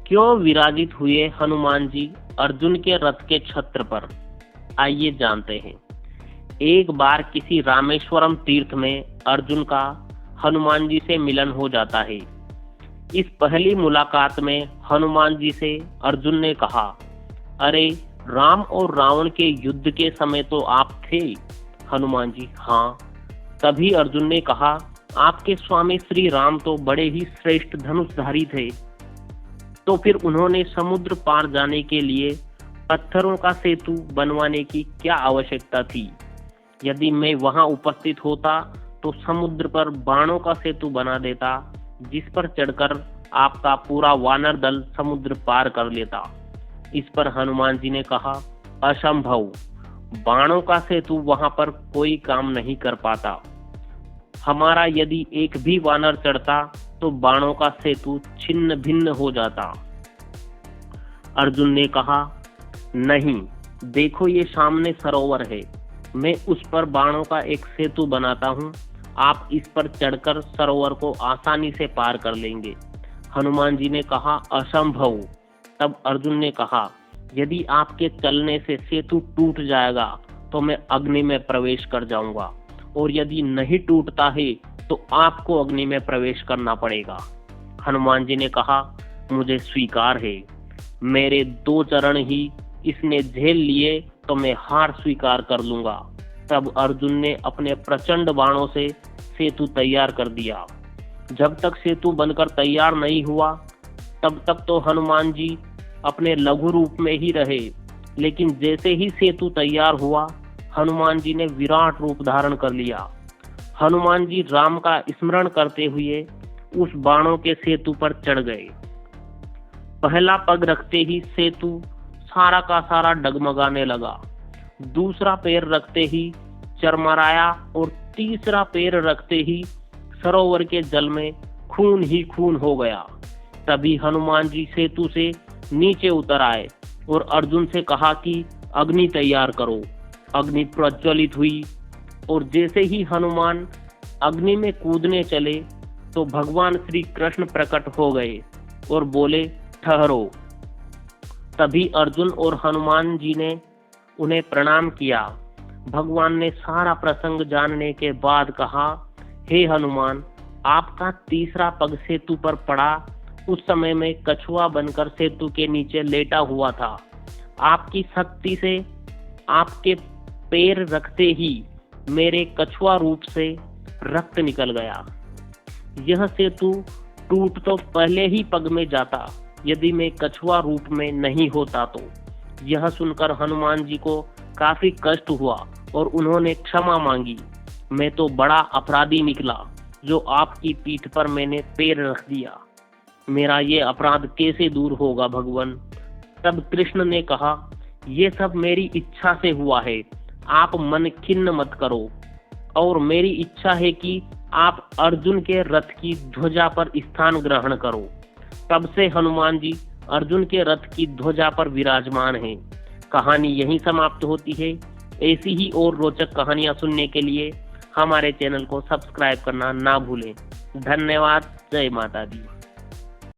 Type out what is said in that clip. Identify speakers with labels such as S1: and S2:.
S1: क्यों विराजित हुए हनुमान जी अर्जुन के रथ के छत्र पर? आइए जानते हैं। एक बार किसी रामेश्वरम तीर्थ में अर्जुन का हनुमान जी से मिलन हो जाता है। इस पहली मुलाकात में हनुमान जी से अर्जुन ने कहा, अरे राम और रावण के युद्ध के समय तो आप थे? हनुमान जी, हाँ। तभी अर्जुन ने कहा, आपके स्वामी श्री राम तो बड़े ही श्रेष्ठ धनुषधारी थे, तो फिर उन्होंने समुद्र पार जाने के लिए पत्थरों का सेतु बनवाने की क्या आवश्यकता थी? यदि मैं वहां उपस्थित होता तो समुद्र पर बाणों का सेतु बना देता, जिस पर चढ़कर आपका पूरा वानर दल समुद्र पार कर लेता। इस पर हनुमान जी ने कहा, असंभव, बाणों का सेतु वहां पर कोई काम नहीं कर पाता। हमारा यदि एक भी वानर चढ़ता तो बाणों का सेतु छिन्न भिन्न हो जाता। अर्जुन ने कहा, नहीं, देखो ये सामने सरोवर है, मैं उस पर बाणों का एक सेतु बनाता हूँ, आप इस पर चढ़कर सरोवर को आसानी से पार कर लेंगे। हनुमान जी ने कहा, असंभव। तब अर्जुन ने कहा, यदि आपके चलने से सेतु टूट जाएगा तो मैं अग्नि में प्रवेश कर जाऊंगा, और यदि नहीं टूटता है तो आपको अग्नि में प्रवेश करना पड़ेगा। हनुमान जी ने कहा, मुझे स्वीकार है, मेरे 2 चरण ही इसने झेल लिए तो मैं हार स्वीकार कर लूंगा। तब अर्जुन ने अपने प्रचंड बाणों से सेतु तैयार कर दिया। जब तक सेतु बनकर तैयार नहीं हुआ तब तक तो हनुमान जी अपने लघु रूप में ही रहे, लेकिन जैसे ही सेतु तैयार हुआ हनुमान जी ने विराट रूप धारण कर लिया। हनुमान जी राम का स्मरण करते हुए उस बाणों के सेतु पर चढ़ गए। पहला पग रखते ही सेतु सारा का सारा डगमगाने लगा, दूसरा पैर रखते ही चरमराया, और तीसरा पैर रखते ही सरोवर के जल में खून ही खून हो गया। तभी हनुमान जी सेतु से नीचे उतर आए और अर्जुन से कहा कि अग्नि तैयार करो। अग्नि प्रज्वलित हुई, और जैसे ही हनुमान अग्नि में कूदने चले तो भगवान श्री कृष्ण प्रकट हो गए और बोले, ठहरो। तभी अर्जुन और हनुमान जी ने उन्हें प्रणाम किया। भगवान ने सारा प्रसंग जानने के बाद कहा, हे हनुमान, आपका तीसरा पग सेतु पर पड़ा उस समय में कछुआ बनकर सेतु के नीचे लेटा हुआ था। आपकी शक्ति से आपके पैर रखते ही मेरे कछुआ रूप से रक्त निकल गया। यह सेतु टूट तो पहले ही पग में जाता यदि मैं कछुआ रूप में नहीं होता तो। यह सुनकर हनुमान जी को काफी कष्ट हुआ और उन्होंने क्षमा मांगी। मैं तो बड़ा अपराधी निकला जो आपकी पीठ पर मैंने पैर रख दिया। मेरा ये अपराध कैसे दूर होगा भगवान? तब कृष्ण ने कहा, ये सब मेरी इच्छा से हुआ है, आप मन खिन्न मत करो, और मेरी इच्छा है कि आप अर्जुन के रथ की ध्वजा पर स्थान ग्रहण करो। तब से हनुमान जी अर्जुन के रथ की ध्वजा पर विराजमान हैं। कहानी यहीं समाप्त होती है। ऐसी ही और रोचक कहानियां सुनने के लिए हमारे चैनल को सब्सक्राइब करना ना भूलें। धन्यवाद। जय माता दी।